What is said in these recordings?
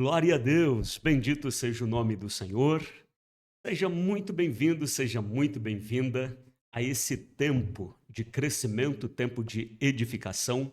Glória a Deus, bendito seja o nome do Senhor. Seja muito bem-vindo, seja muito bem-vinda a esse tempo de crescimento, tempo de edificação.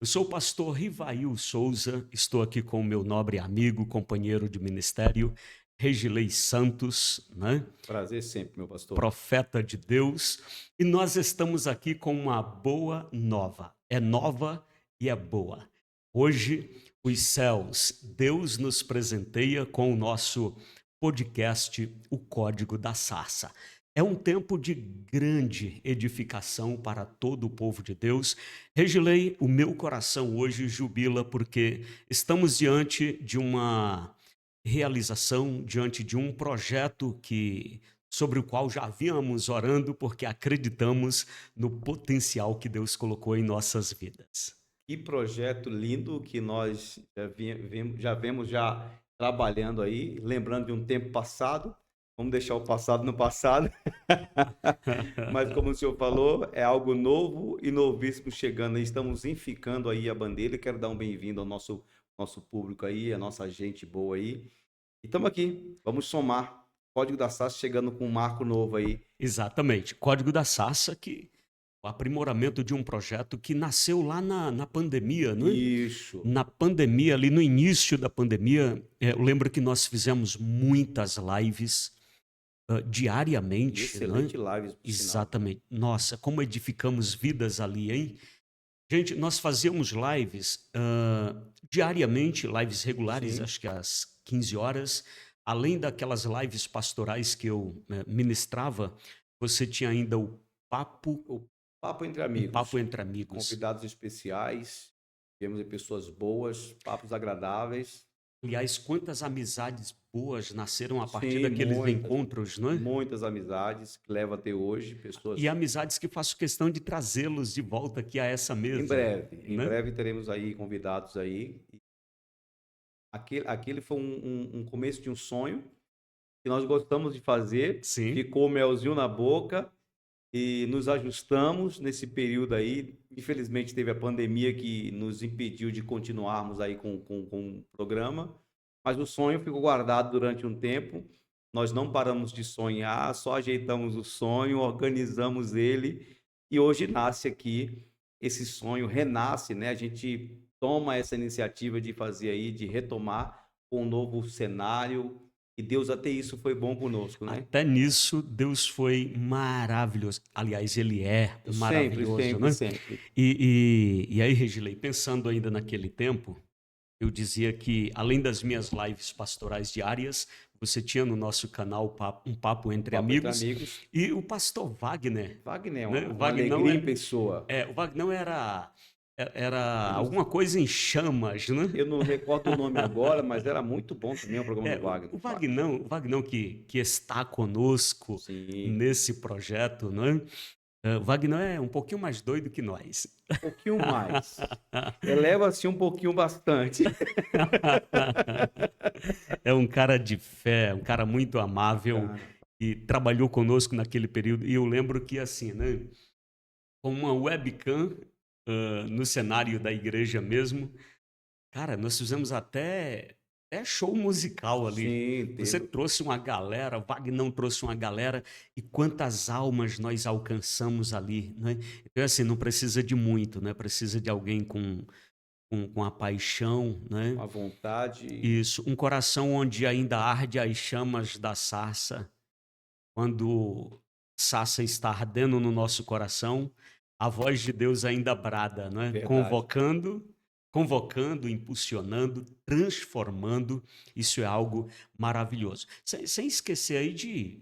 Eu sou o pastor Rivail Souza, estou aqui com o meu nobre amigo, companheiro de ministério, Regilei Santos, né? Prazer sempre, meu pastor. Profeta de Deus, e nós estamos aqui com uma boa nova. É nova e é boa. Hoje, os céus, Deus nos presenteia com o nosso podcast, O Código da Sarça. É um tempo de grande edificação para todo o povo de Deus. Regilei, o meu coração hoje jubila porque estamos diante de uma realização, diante de um projeto sobre o qual já havíamos orando, porque acreditamos no potencial que Deus colocou em nossas vidas. Que projeto lindo que nós já vemos já trabalhando aí, lembrando de um tempo passado. Vamos deixar o passado no passado. Mas como o senhor falou, é algo novo e novíssimo chegando aí. Estamos ficando aí a bandeira. Quero dar um bem-vindo ao nosso público aí, a nossa gente boa aí. E estamos aqui, vamos somar. Código da SAS chegando com um marco novo aí. Exatamente. Código da Sarça, que o aprimoramento de um projeto que nasceu lá na pandemia, não é? Isso. Na pandemia, ali no início da pandemia, eu lembro que nós fizemos muitas lives E diariamente, não é? excelente lives, por sinal. Exatamente. Nossa, como edificamos vidas ali, hein? Gente, nós fazíamos lives diariamente, lives regulares, Sim. acho que às 15 horas. Além daquelas lives pastorais que eu ministrava, você tinha ainda o papo, O papo entre um papo amigos, entre amigos. convidados especiais, temos aí pessoas boas, papos agradáveis. Aliás, quantas amizades boas nasceram a partir Sim, daqueles muitas, encontros, não é? muitas amizades que levam até hoje, E pessoas. amizades que faço questão de trazê-los de volta aqui a essa mesa, Em né? breve teremos aí convidados aí. Aquele foi um começo de um sonho que nós gostamos de fazer, Sim. ficou melzinho na boca e nos ajustamos nesse período aí. Infelizmente teve a pandemia que nos impediu de continuarmos aí com o programa, mas o sonho ficou guardado durante um tempo. Nós não paramos de sonhar, só ajeitamos o sonho, organizamos ele e hoje nasce aqui esse sonho, renasce, né? A gente toma essa iniciativa de fazer aí, de retomar com um novo cenário. E Deus até isso foi bom conosco, né? Até nisso, Deus foi maravilhoso. Aliás, Ele é Sempre, maravilhoso, sempre, né? sempre. E aí, Regilei, pensando ainda naquele tempo, eu dizia que, além das minhas lives pastorais diárias, você tinha no nosso canal um papo Um entre papo entre amigos, amigos. e o pastor Wagner, Wagner, né? O uma Wagner alegria em pessoa. o Wagner era Eu não, alguma coisa em chamas, né? eu não recordo o nome agora, mas era muito bom também o programa É, do o, Wagner. o Vagnão, o Vagnão que está conosco Sim, nesse projeto, não é? O Vagnão é um pouquinho mais doido que nós. um pouquinho mais. Eleva-se um pouquinho bastante. É um cara de fé, um cara muito amável Bacana. e trabalhou conosco naquele período. E eu lembro que, assim, né, com uma webcam no cenário da igreja mesmo, cara, nós fizemos até show musical ali. Sim, Você teve. trouxe uma galera, Wagner trouxe uma galera, e quantas almas nós alcançamos ali, né? Então, assim, não precisa de muito, né? Precisa de alguém com a paixão, né? Uma vontade. Isso, um coração onde ainda arde as chamas da sarça. Quando a sarça está ardendo no nosso coração, a voz de Deus ainda brada, né? Verdade. Convocando, impulsionando, transformando. Isso é algo maravilhoso. Sem esquecer aí de,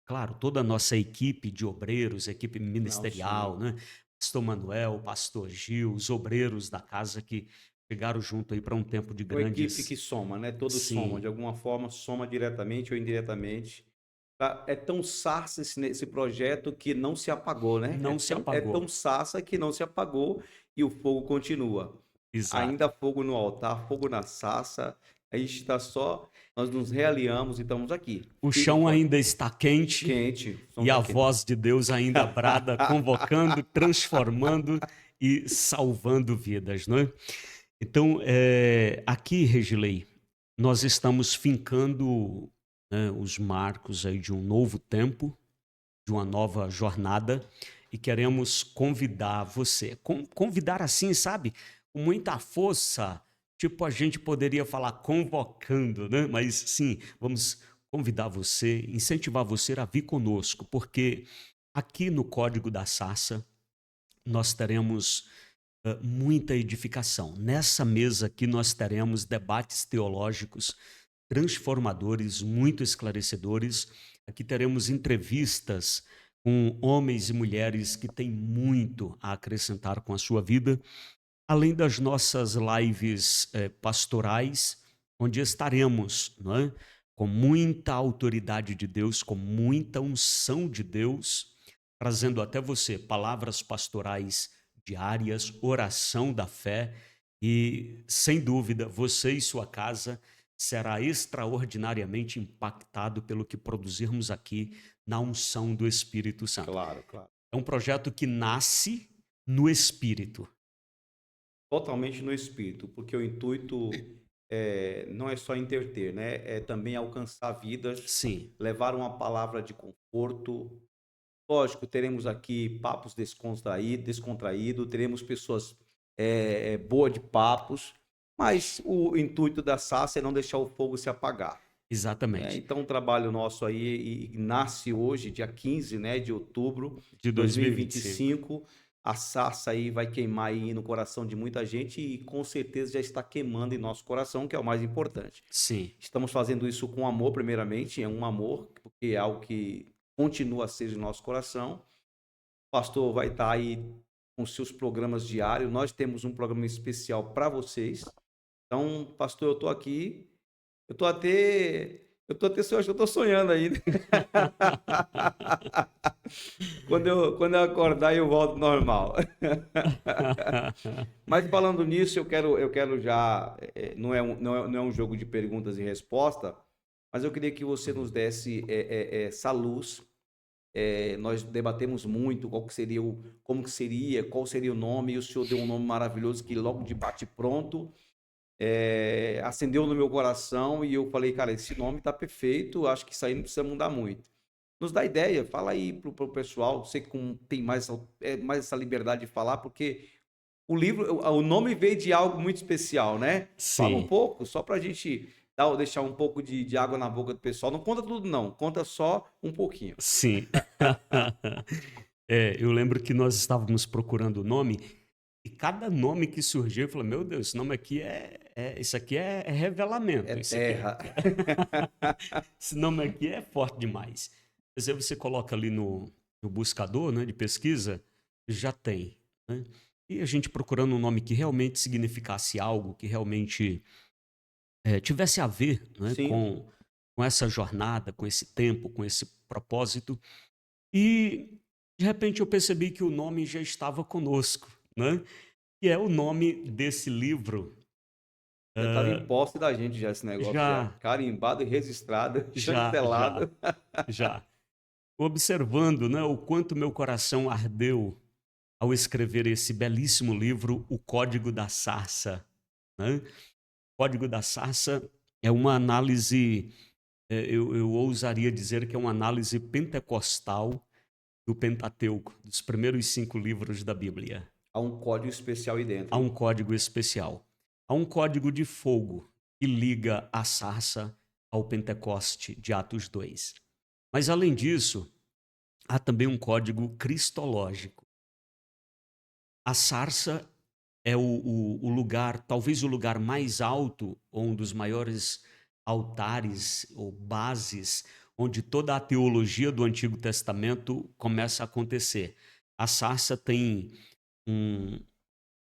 claro, toda a nossa equipe de obreiros, equipe Não, sim. ministerial, né? Pastor Manuel, Pastor Gil, os obreiros da casa que chegaram junto aí para um tempo de Uma equipe que grandes. soma, né? Todos somam, de Sim, alguma forma, soma diretamente ou indiretamente. É tão sarça esse projeto que não se apagou, né? não se É tão apagou. sarça que não se apagou e o fogo continua. Exato. Ainda fogo no altar, fogo na sarça. A gente está só, nós nos realinhamos e estamos aqui, O firme e chão forte. ainda está quente Quente, e somos a aqui. voz de Deus ainda brada, convocando, transformando e salvando vidas, não é? Então, aqui, Regilei, nós estamos fincando, né, os marcos aí de um novo tempo, de uma nova jornada, e queremos convidar você. Convidar assim, sabe? Com muita força, tipo a gente poderia falar convocando, né? Mas sim, vamos convidar você, incentivar você a vir conosco, porque aqui no Código da Sarça nós teremos muita edificação. Nessa mesa aqui nós teremos debates teológicos transformadores, muito esclarecedores. Aqui teremos entrevistas com homens e mulheres que têm muito a acrescentar com a sua vida, além das nossas lives pastorais, onde estaremos, não é? Com muita autoridade de Deus, com muita unção de Deus, trazendo até você palavras pastorais diárias, oração da fé e, sem dúvida, você e sua casa será extraordinariamente impactado pelo que produzirmos aqui na unção do Espírito Santo. Claro, claro. É um projeto que nasce no Espírito. Totalmente no espírito, porque o intuito não é só entreter, né? É também alcançar vidas, Sim, levar uma palavra de conforto. Lógico, teremos aqui papos descontraído, teremos pessoas boas de papos, mas o intuito da SASS é não deixar o fogo se apagar. Né? exatamente. Então, o trabalho nosso aí nasce hoje, dia 15, né, de outubro De de 2025. 2025. A sarça aí vai queimar aí no coração de muita gente e com certeza já está queimando em nosso coração, que é o mais importante. Sim, Estamos fazendo isso com amor, primeiramente, é um amor, porque é algo que continua a ser em nosso coração. O pastor vai estar aí com seus programas diários. Nós temos um programa especial para vocês. Então, pastor, eu estou aqui. Eu tô até. Eu acho que eu tô sonhando ainda. Quando eu acordar, eu volto normal. Mas falando nisso, eu quero já. Não é um jogo de perguntas e respostas, mas eu queria que você nos desse essa luz. Nós debatemos muito como que seria, qual seria o nome, e o senhor deu um nome maravilhoso que logo de bate pronto acendeu no meu coração e eu falei, cara, esse nome tá perfeito, acho que isso aí não precisa mudar muito. Nos dá ideia, fala aí pro pessoal, você que tem mais essa liberdade de falar, porque o nome veio de algo muito especial, né? Fala um sim, pouco, só pra gente deixar um pouco de água na boca do pessoal. Não conta tudo, não, conta só um pouquinho. sim. Eu lembro que nós estávamos procurando o nome e cada nome que surgiu, eu falei, meu Deus, esse nome aqui isso aqui é É revelamento, isso aqui terra. esse nome aqui é forte demais. Mas aí você coloca ali no buscador, né, de pesquisa, já tem, né? E a gente procurando um nome que realmente significasse algo, que realmente tivesse a ver, né, Sim, com essa jornada, com esse tempo, com esse propósito. E de repente eu percebi que o nome já estava conosco, né? Que é o nome desse livro. já estava em Ah, posse da gente já esse negócio já. já, Carimbado e registrado, já, já, chancelado. já. Observando, né, o quanto meu coração ardeu ao escrever esse belíssimo livro, O Código da Sarça, né? O Código da Sarça é uma análise, eu ousaria dizer que é uma análise pentecostal do Pentateuco, dos primeiros 5 livros da Bíblia. Há um código especial aí Há dentro. um código especial. Há um código de fogo que liga a sarça ao Pentecoste de Atos 2. Mas, além disso, há também um código cristológico. A sarça é o lugar, talvez o lugar mais alto, ou um dos maiores altares ou bases, onde toda a teologia do Antigo Testamento começa a acontecer. A sarça tem um,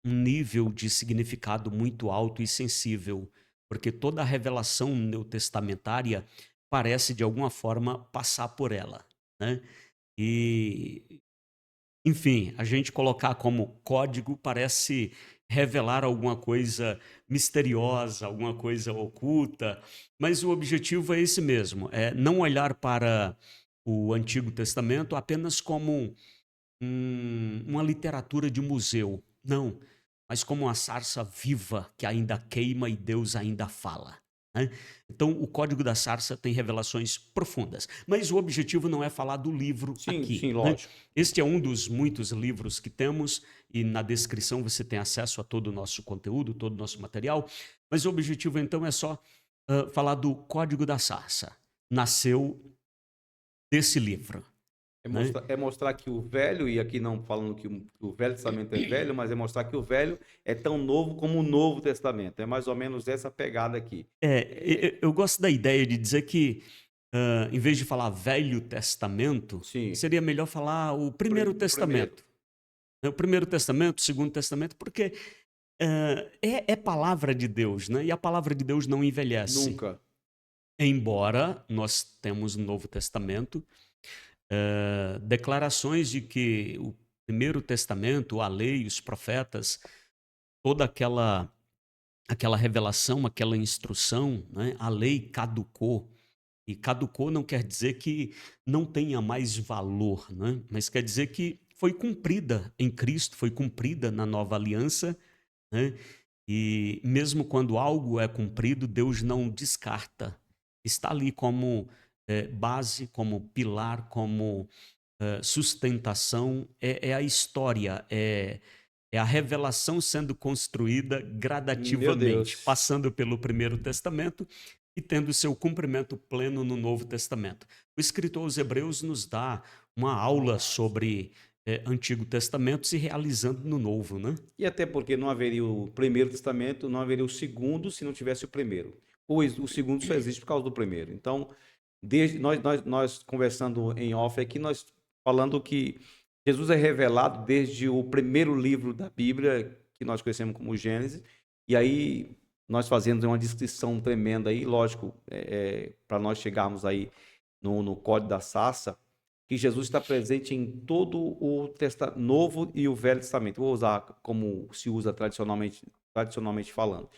um nível de significado muito alto e sensível, porque toda a revelação neotestamentária parece, de alguma forma, passar por ela, né? E, enfim, a gente colocar como código parece revelar alguma coisa misteriosa, alguma coisa oculta, mas o objetivo é esse mesmo, é não olhar para o Antigo Testamento apenas como uma literatura de museu, não, mas como uma sarça viva que ainda queima e Deus ainda fala, né? Então, o Código da Sarça tem revelações profundas. Mas o objetivo não é falar do livro Sim, aqui, sim, né? lógico. Este é um dos muitos livros que temos, e na descrição você tem acesso a todo o nosso conteúdo, todo o nosso material. Mas o objetivo, então, é só falar do Código da Sarça. Nasceu desse livro, né? É mostrar que o velho, e aqui não falando que o Velho Testamento é velho, mas é mostrar que o velho é tão novo como o Novo Testamento. É mais ou menos essa pegada aqui. Eu gosto da ideia de dizer que, em vez de falar Velho Testamento, Sim, seria melhor falar o Primeiro primeiro. Testamento, né? O Primeiro Testamento, o Segundo Testamento, porque é palavra de Deus, né? E a palavra de Deus não envelhece. Nunca. Embora nós temos no Novo Testamento declarações de que o Primeiro Testamento, a lei, os profetas, toda aquela revelação, aquela instrução, né? A lei caducou. E caducou não quer dizer que não tenha mais valor, né? Mas quer dizer que foi cumprida em Cristo, foi cumprida na nova aliança, né? E mesmo quando algo é cumprido, Deus não descarta. Está ali como base, como pilar, como sustentação. É a história, é a revelação sendo construída Meu gradativamente, Deus. passando pelo Primeiro Testamento e tendo seu cumprimento pleno no Novo Testamento. O escritor aos Hebreus nos dá uma aula sobre Antigo Testamento se realizando no Novo, né? E até porque não haveria o Primeiro Testamento, não haveria o segundo se não tivesse o primeiro. Pois o segundo só existe por causa do primeiro. Então, desde nós conversando em off aqui, nós falando que Jesus é revelado desde o primeiro livro da Bíblia, que nós conhecemos como Gênesis, e aí nós fazemos uma descrição tremenda aí, lógico, para nós chegarmos aí no Código da Sarça, que Jesus está presente em todo o Novo e o Velho Testamento. Vou usar como se usa tradicionalmente falando.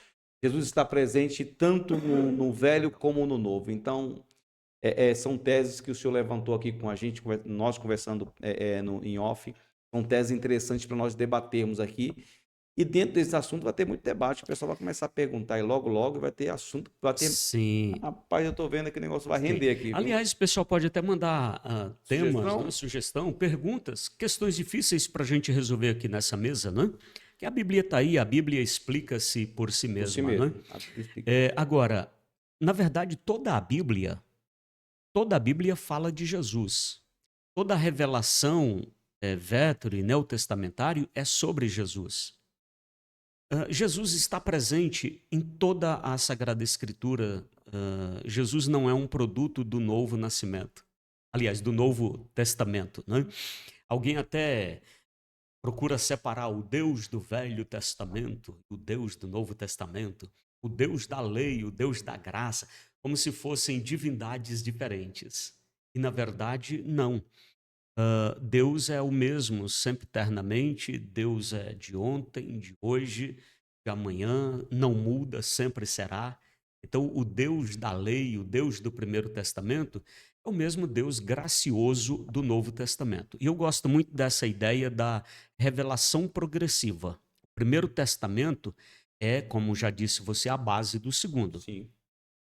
Jesus está presente tanto no Velho como no Novo. Então, são teses que o senhor levantou aqui com a gente, nós conversando em off. São teses interessantes para nós debatermos aqui. E dentro desse assunto vai ter muito debate. O pessoal vai começar a perguntar e logo vai ter assunto. Vai ter... Sim, Rapaz, eu estou vendo que o negócio vai sim. render aqui, viu? Aliás, o pessoal pode até mandar temas, né, Sugestão? sugestão, perguntas, questões difíceis para a gente resolver aqui nessa mesa, né? Que a Bíblia está aí, a Bíblia explica-se por si Por si mesma, né? mesmo. Explica. Agora, na verdade, toda a Bíblia fala de Jesus. Toda a revelação vétero e neotestamentário é sobre Jesus. Jesus está presente em toda a Sagrada Escritura. Jesus não é um produto do novo nascimento. Aliás, do Novo Testamento, né? Alguém até procura separar o Deus do Velho Testamento, o Deus do Novo Testamento, o Deus da lei, o Deus da graça, como se fossem divindades diferentes. E, na verdade, não. Deus é o mesmo, sempre eternamente. Deus é de ontem, de hoje, de amanhã, não muda, sempre será. Então, o Deus da lei, o Deus do Primeiro Testamento, é o mesmo Deus gracioso do Novo Testamento. E eu gosto muito dessa ideia da revelação progressiva. O Primeiro Testamento é, como já disse você, a base do segundo. Sim.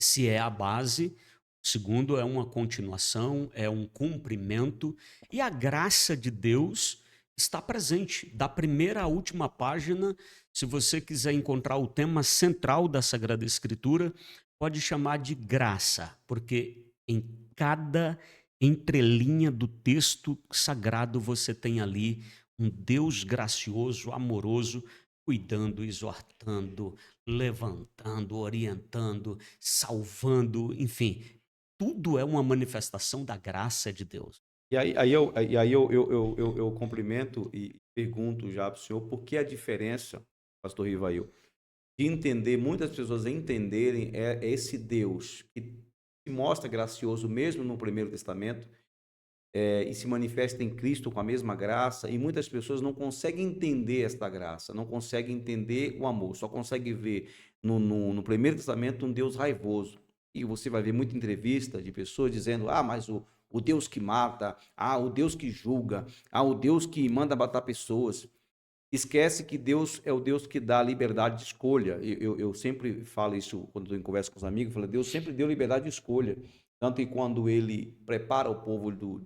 Se é a base, o segundo é uma continuação, é um cumprimento, e a graça de Deus está presente. Da primeira à última página, se você quiser encontrar o tema central da Sagrada Escritura, pode chamar de graça, porque em cada entrelinha do texto sagrado você tem ali um Deus gracioso, amoroso, cuidando, exortando, levantando, orientando, salvando, enfim, tudo é uma manifestação da graça de Deus. E aí eu cumprimento e pergunto já para o senhor por que a diferença, pastor Rivail, de entender, muitas pessoas entenderem esse Deus que se mostra gracioso mesmo no Primeiro Testamento, e se manifesta em Cristo com a mesma graça, e muitas pessoas não conseguem entender esta graça, não conseguem entender o amor, só conseguem ver no Primeiro Testamento um Deus raivoso. E você vai ver muita entrevista de pessoas dizendo: ah, mas o Deus que mata, ah, o Deus que julga, ah, o Deus que manda matar pessoas. esquece que Deus é o Deus que dá liberdade de escolha. Eu sempre falo isso quando eu converso com os amigos, eu falo, Deus sempre deu liberdade de escolha. Tanto que quando ele prepara o povo do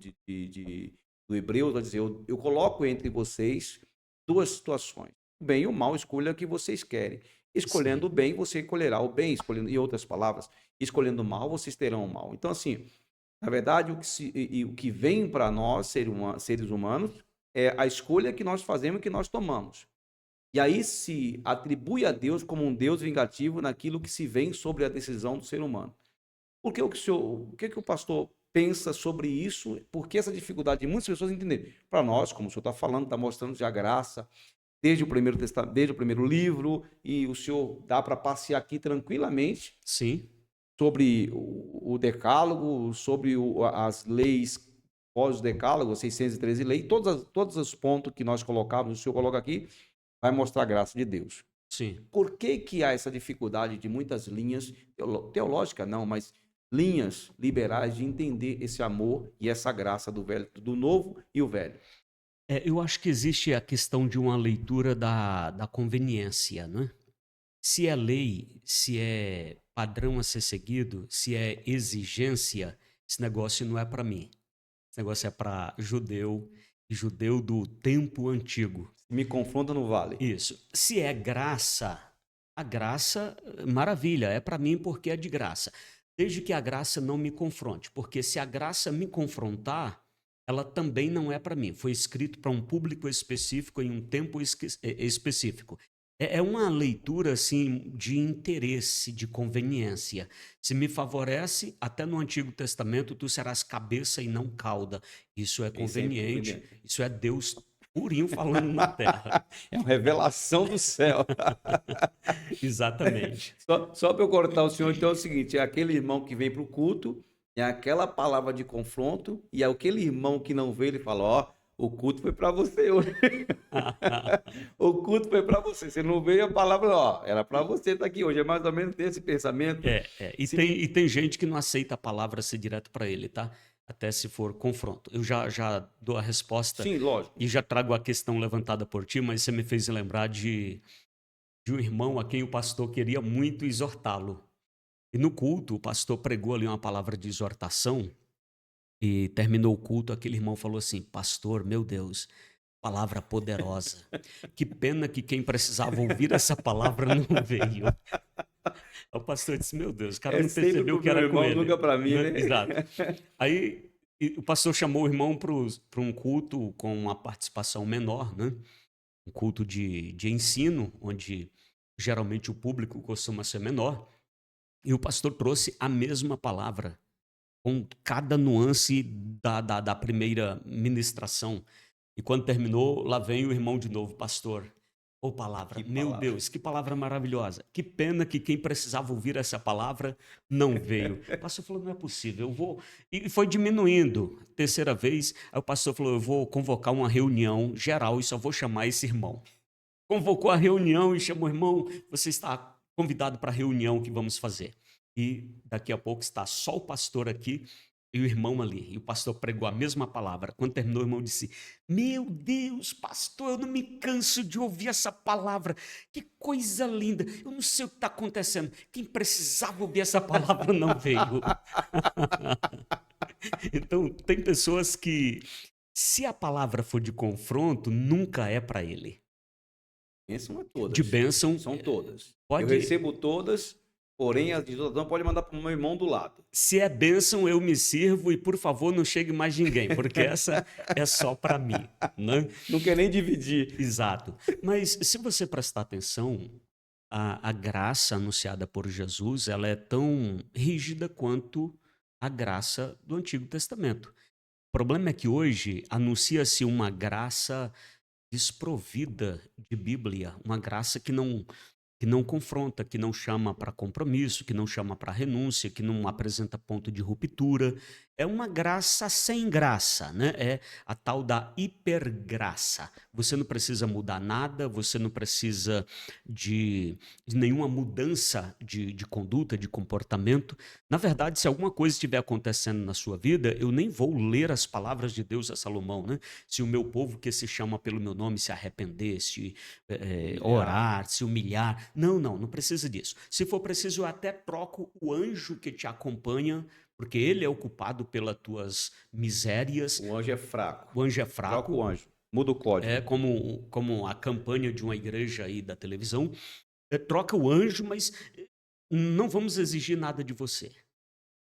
Hebreus, vai dizer, eu coloco entre vocês duas situações. O bem e o mal, escolha o que vocês querem. Sim, Escolhendo o bem, você colherá o bem. Escolhendo, em outras palavras, escolhendo o mal, vocês terão o mal. Então, assim, na verdade, o que vem para nós, seres humanos, é a escolha que nós fazemos e que nós tomamos. E aí se atribui a Deus como um Deus vingativo naquilo que se vem sobre a decisão do ser humano. O que o pastor pensa sobre isso? Por que essa dificuldade de muitas pessoas entenderem? Para nós, como o senhor está falando, está mostrando já a graça, desde o primeiro testamento, desde o primeiro livro, e o senhor dá para passear aqui tranquilamente sim. sobre o decálogo, sobre as leis pós-decálogo, 613 leis, todos os pontos que nós colocamos, o senhor coloca aqui, vai mostrar a graça de Deus. Sim. Por que que há essa dificuldade de muitas linhas, teológica não, mas linhas liberais de entender esse amor e essa graça do velho, do novo e o velho? Eu acho que existe a questão de uma leitura da conveniência, né? Se é lei, se é padrão a ser seguido, se é exigência, esse negócio não é para mim. Esse negócio é para judeu, e judeu do tempo antigo. Me confronta no vale. Isso. Se é graça, a graça, maravilha, é para mim porque é de graça. Desde que a graça não me confronte, porque se a graça me confrontar, ela também não é para mim. Foi escrito para um público específico em um tempo específico. É uma leitura assim de interesse, de conveniência. Se me favorece, até no Antigo Testamento, tu serás cabeça e não cauda. Isso é Isso é conveniente, conveniente. isso é Deus purinho falando na terra. É uma revelação do céu. Exatamente. Só para eu cortar o senhor, então é o seguinte: é aquele irmão que vem para o culto, é aquela palavra de confronto, e é aquele irmão que não veio, ele fala: Ó, o culto foi para você hoje. O culto foi para você. Você não veio, a palavra, ó, era para você estar aqui hoje. É mais ou menos desse pensamento. E Se- tem gente que não aceita a palavra ser direto para ele, tá? Até se for confronto. Eu já dou a resposta Sim, lógico. e já trago a questão levantada por ti, mas você me fez lembrar de um irmão a quem o pastor queria muito exortá-lo. E no culto, o pastor pregou ali uma palavra de exortação e terminou o culto, aquele irmão falou assim: Pastor, meu Deus, palavra poderosa. Que pena que quem precisava ouvir essa palavra não veio. O pastor disse: Meu Deus, o cara É não sempre percebeu pro que meu era com irmão, ele. nunca para mim, Né? né? Exato. Aí o pastor chamou o irmão para um culto com uma participação menor, né? Um culto de ensino, onde geralmente o público costuma ser menor. E o pastor trouxe a mesma palavra, com cada nuance da primeira ministração. E quando terminou, lá vem o irmão de novo, pastor. Ô palavra, Que meu palavra. Deus, que palavra maravilhosa. Que pena que quem precisava ouvir essa palavra não veio. O pastor falou: não é possível, eu vou. E foi diminuindo. Terceira vez, aí o pastor falou: eu vou convocar uma reunião geral e só vou chamar esse irmão. Convocou a reunião e chamou: irmão, você está convidado para a reunião que vamos fazer. E daqui a pouco está só o pastor aqui e o irmão ali. E o pastor pregou a mesma palavra. Quando terminou, o irmão disse: Meu Deus, pastor, eu não me canso de ouvir essa palavra. Que coisa linda. Eu não sei o que está acontecendo. Quem precisava ouvir essa palavra não veio. Então, tem pessoas que, se a palavra for de confronto, nunca é para ele. Bênção é De todas. bênção, São todas. Eu pode. recebo todas, porém as de exortação pode mandar para o meu irmão do lado. Se é bênção, eu me sirvo e, por favor, não chegue mais ninguém, porque essa é só para mim, né? Não quer nem dividir. Exato. Mas se você prestar atenção, a graça anunciada por Jesus, ela é tão rígida quanto a graça do Antigo Testamento. O problema é que hoje anuncia-se uma graça desprovida de Bíblia, uma graça que não confronta, que não chama para compromisso, que não chama para renúncia, que não apresenta ponto de ruptura. é uma graça sem graça, né? É a tal da hipergraça. Você não precisa mudar nada, você não precisa de nenhuma mudança de conduta, de comportamento. Na verdade, se alguma coisa estiver acontecendo na sua vida, eu nem vou ler as palavras de Deus a Salomão, né? Se o meu povo que se chama pelo meu nome se arrepender, se Humilhar. orar, se humilhar. Não, não, não precisa disso. Se for preciso, eu até troco o anjo que te acompanha, porque ele é o culpado pelas tuas misérias. O anjo é fraco. O anjo é Troca fraco, o anjo. Muda o código. é como a campanha de uma igreja aí da televisão. Troca o anjo, mas não vamos exigir nada de você.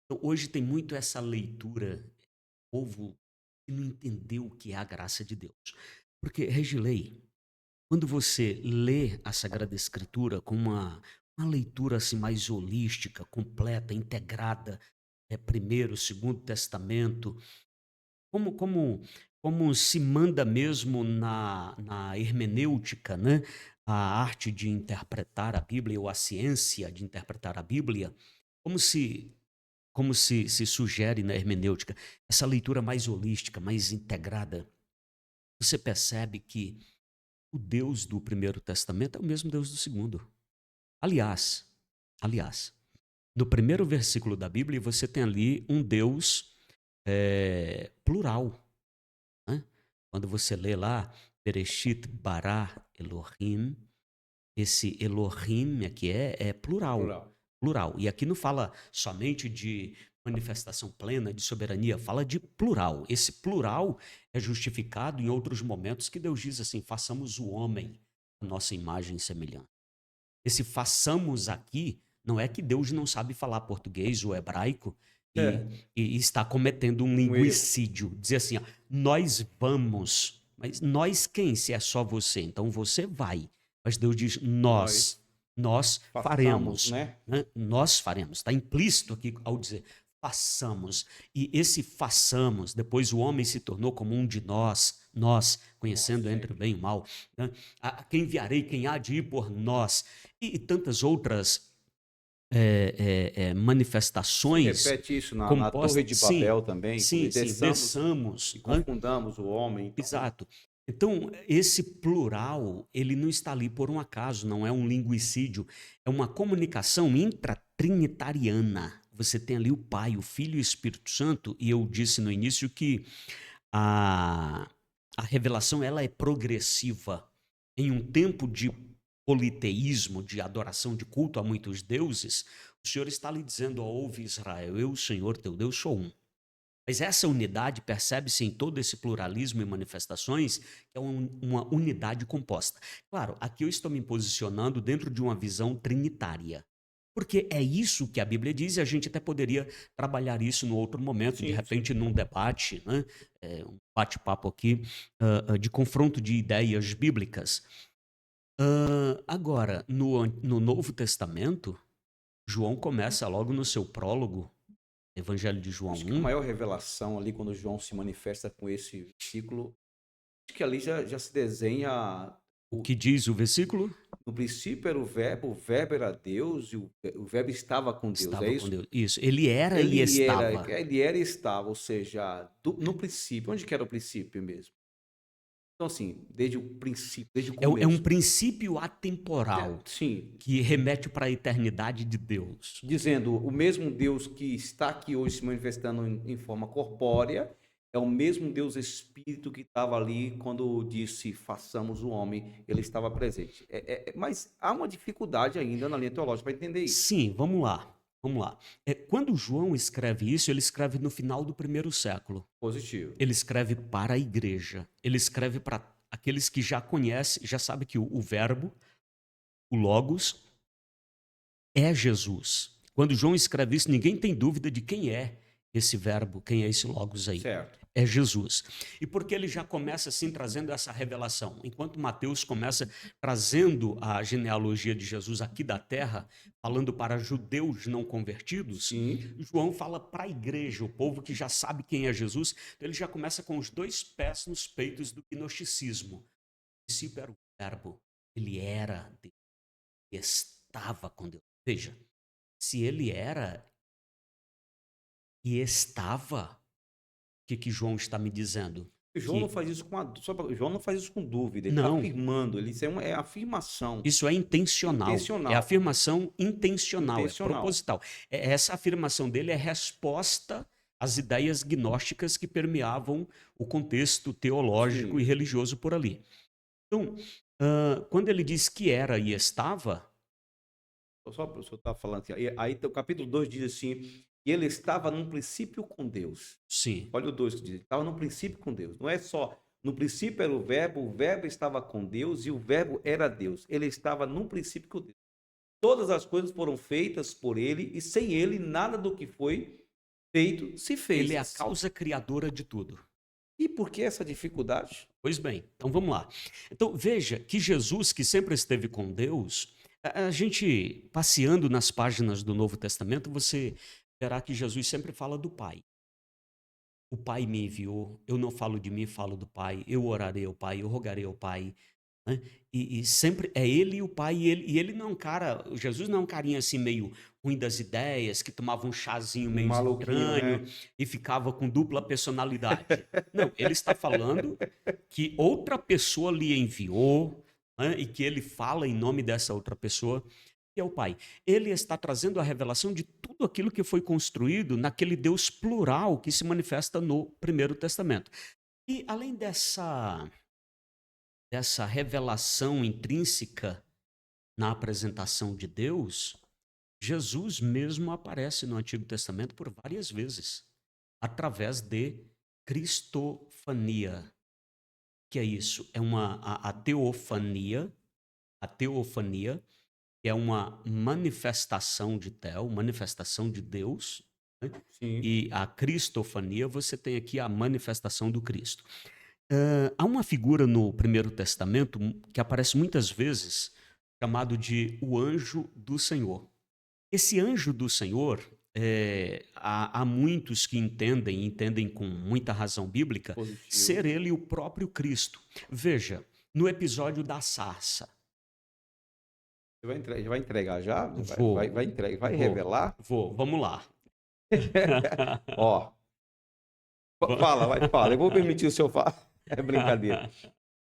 Então, hoje tem muito essa leitura, o povo que não entendeu o que é a graça de Deus. Porque, Regilei, quando você lê a Sagrada Escritura com uma leitura assim mais holística, completa, integrada, primeiro, segundo Testamento, como, como, como se manda mesmo na hermenêutica, né? A arte de interpretar a Bíblia ou a ciência de interpretar a Bíblia, como se se sugere na hermenêutica, essa leitura mais holística, mais integrada, você percebe que o Deus do Primeiro Testamento é o mesmo Deus do Segundo. Aliás, aliás, no primeiro versículo da Bíblia você tem ali um Deus plural, né? Quando você lê lá, Bereshit bara Elohim, esse Elohim aqui é plural, Plural. plural. E aqui não fala somente de manifestação plena de soberania, fala de plural. Esse plural é justificado em outros momentos que Deus diz assim: façamos o homem a nossa imagem e semelhança. Esse façamos aqui não é que Deus não sabe falar português ou hebraico É, e está cometendo um um erro. linguicídio. Dizer assim, ó, nós vamos. Mas nós quem, se é só você? Então você vai. Mas Deus diz Nós nós façamos, faremos. né? Né? Nós faremos. Está implícito aqui ao dizer façamos. E esse façamos, depois o homem se tornou como um de nós, conhecendo Nossa, entre o sempre. bem e o mal. Né? A quem enviarei, quem há de ir por nós. E tantas outras Se manifestações repete isso na Torre compostas. de Sim, Babel também, quando sim, sim, desçamos desçamos. e Né? confundamos o homem. Então, Exato. Então, esse plural, ele não está ali por um acaso, não é um linguicídio, é uma comunicação intratrinitariana. Você tem ali o Pai, o Filho e o Espírito Santo, e eu disse no início que a, a revelação ela é progressiva. Em um tempo de politeísmo, de adoração, de culto a muitos deuses, o Senhor está lhe dizendo: ó, ouve Israel, eu, o Senhor teu Deus, sou um. Mas essa unidade percebe-se em todo esse pluralismo e manifestações, que é uma unidade composta. Claro, aqui eu estou me posicionando dentro de uma visão trinitária. Porque é isso que a Bíblia diz, e a gente até poderia trabalhar isso no outro momento, de sim, sim. repente num debate, né? Um bate-papo aqui, de confronto de ideias bíblicas. Agora, no Novo Testamento, João começa logo no seu prólogo, Evangelho de João Acho que a 1. maior revelação ali, quando João se manifesta com esse versículo, acho que ali já se desenha. O que diz o versículo? No princípio era o verbo era Deus e o verbo estava com Deus, é Estava com isso? Deus. Isso, ele era e estava. Ele era e estava, ou seja, no princípio, onde que era o princípio mesmo? Então, assim, desde o princípio, desde o É um começo. princípio atemporal Sim, que remete para a eternidade de Deus. dizendo o mesmo Deus que está aqui hoje se manifestando em forma corpórea, é o mesmo Deus Espírito que estava ali quando disse façamos o homem, ele estava presente. Mas há uma dificuldade ainda na linha teológica para entender isso. Sim, vamos lá. Vamos lá. Quando João escreve isso, ele escreve no final do primeiro século. Positivo. Ele escreve para a igreja. Ele escreve para aqueles que já conhecem, já sabem que o verbo, o logos, é Jesus. Quando João escreve isso, ninguém tem dúvida de quem é esse verbo, quem é esse logos aí. Certo. É Jesus. E porque ele já começa assim trazendo essa revelação. Enquanto Mateus começa trazendo a genealogia de Jesus aqui da terra, falando para judeus não convertidos, Sim. João fala para a igreja, o povo que já sabe quem é Jesus. Então ele já começa com os dois pés nos peitos do gnosticismo. O princípio era o verbo, ele era Deus, ele estava com Deus. Veja, se ele era, E estava. O que que João está me dizendo? João não Que faz isso João não faz isso com dúvida, ele está não, afirmando, isso é afirmação isso é intencional. É intencional, afirmação intencional, é intencional. proposital. Essa afirmação dele é resposta às ideias gnósticas que permeavam o contexto teológico e Sim. religioso por ali. Então, quando ele diz que era e estava, Só para o senhor estar falando aqui, aí o capítulo 2 diz assim, e ele estava num princípio com Deus. sim, Olha o 2 que diz, ele estava num princípio com Deus. Não é só, no princípio era o verbo estava com Deus e o verbo era Deus. Ele estava num princípio com Deus. Todas as coisas foram feitas por ele e sem ele nada do que foi feito se ele é a fez. causa criadora de tudo. E por que essa dificuldade? Pois bem, então vamos lá. Então veja que Jesus, que sempre esteve com Deus, a gente passeando nas páginas do Novo Testamento, você verá que Jesus sempre fala do Pai. O Pai me enviou, eu não falo de mim, falo do Pai, eu orarei ao Pai, eu rogarei ao Pai, né? E sempre é ele e o pai, e ele não é um cara, o Jesus não é um carinha assim meio ruim das ideias, que tomava um chazinho Um meio maluquinho, estranho né? e ficava com dupla personalidade. Não, ele está falando que outra pessoa lhe enviou, né, e que ele fala em nome dessa outra pessoa, que é o Pai. Ele está trazendo a revelação de tudo aquilo que foi construído naquele Deus plural que se manifesta no Primeiro Testamento. E além dessa revelação intrínseca na apresentação de Deus, Jesus mesmo aparece no Antigo Testamento por várias vezes, através de cristofania. Que é isso? É a teofania, que é uma manifestação de manifestação de Deus, né? Sim. E a cristofania, você tem aqui a manifestação do Cristo. Há uma figura no Primeiro Testamento que aparece muitas vezes, chamado de o anjo do Senhor. Esse anjo do Senhor, há muitos que entendem com muita razão bíblica, Positivo. ser ele o próprio Cristo. Veja, no episódio da sarça, Você vai entregar já? vou, Vai entregar, vai vou, revelar? vamos lá. Ó, fala, fala. Eu vou permitir o senhor falar. É brincadeira.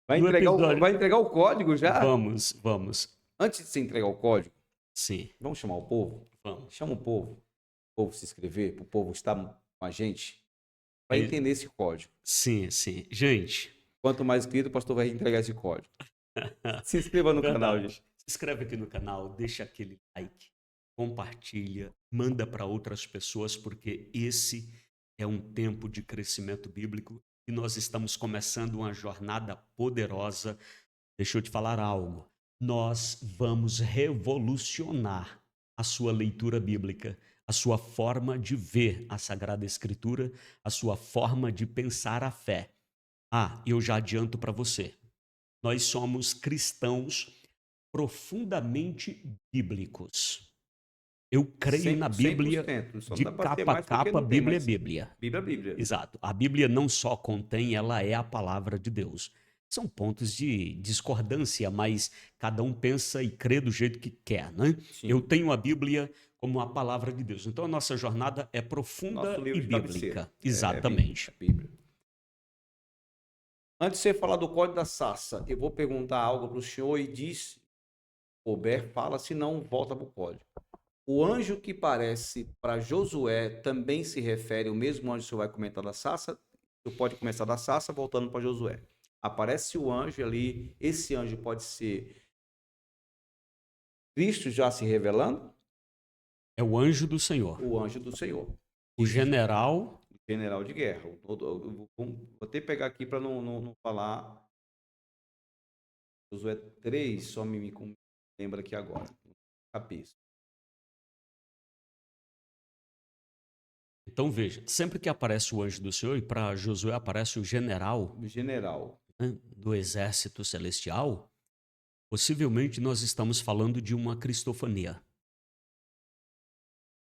No episódio, Vai entregar o código já? vamos, Antes de você entregar o código, sim, vamos chamar o povo? vamos. Chama o povo se inscrever, para o povo estar com a gente, para Aí, entender esse código. sim, sim. Gente, Quanto mais inscrito, o pastor vai entregar esse código. Se inscreva no canal, verdade. gente. Se inscreve aqui no canal, deixa aquele like, compartilha, manda para outras pessoas, porque esse é um tempo de crescimento bíblico e nós estamos começando uma jornada poderosa. Deixa eu te falar algo. Nós vamos revolucionar a sua leitura bíblica, a sua forma de ver a Sagrada Escritura, a sua forma de pensar a fé. Eu já adianto para você. Nós somos cristãos profundamente bíblicos. Eu creio na Bíblia 100%. Só não de dá para ser capa a mais porque capa, não tem, Bíblia é mas Bíblia. Bíblia é Bíblia. Exato. A Bíblia não só contém, ela é a palavra de Deus. São pontos de discordância, mas cada um pensa e crê do jeito que quer, né? Eu Sim. tenho a Bíblia como a palavra de Deus. Então a nossa jornada é Nosso profunda e livro de cabeceira. bíblica. É a Bíblia. Exatamente. A Bíblia. Antes de você falar do código da sarça, eu vou perguntar algo para o senhor e diz, couber, fala, se não, volta para o código. O anjo que parece para Josué também se refere ao mesmo anjo que o senhor vai comentar da sarça? Tu pode começar da sarça, voltando para Josué. Aparece o anjo ali, esse anjo pode ser Cristo já se revelando? É o anjo do Senhor. O anjo do Senhor. O general. General de guerra. Vou até pegar aqui para não falar. Josué 3, só me lembra aqui agora. Cabeça. Então veja, sempre que aparece o anjo do Senhor, e para Josué aparece o general, General. né, do exército celestial, possivelmente nós estamos falando de uma cristofania.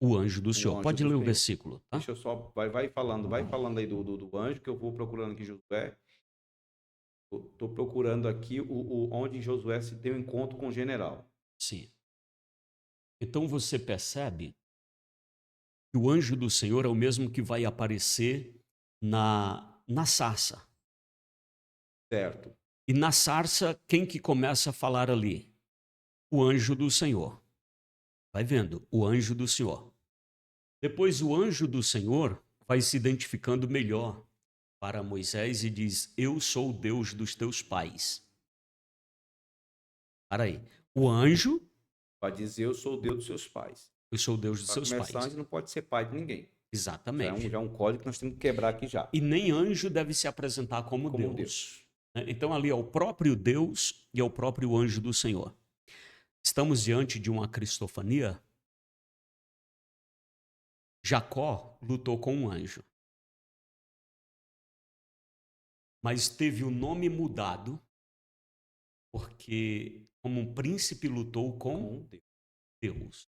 O anjo do O Senhor. anjo Pode do ler o Senhor. versículo, tá? Deixa eu só. Vai falando aí do anjo, que eu vou procurando aqui Josué. Estou procurando aqui onde Josué se tem um encontro com o general. Sim. Então você percebe que o anjo do Senhor é o mesmo que vai aparecer na sarça. Certo. E na sarça, quem que começa a falar ali? O anjo do Senhor. Vai vendo, o anjo do Senhor. Depois o anjo do Senhor vai se identificando melhor para Moisés e diz: Eu sou o Deus dos teus pais. Para aí. O anjo, Vai dizer, eu sou o Deus dos seus pais. eu sou o Deus dos Para seus começar, a pais. gente não pode ser pai de ninguém. Exatamente. Já é um código que nós temos que quebrar aqui já. E nem anjo deve se apresentar como Deus. Então ali é o próprio Deus e é o próprio anjo do Senhor. Estamos diante de uma cristofania. Jacó lutou com um anjo, mas teve o nome mudado porque, como um príncipe, lutou com Com Deus. Deus.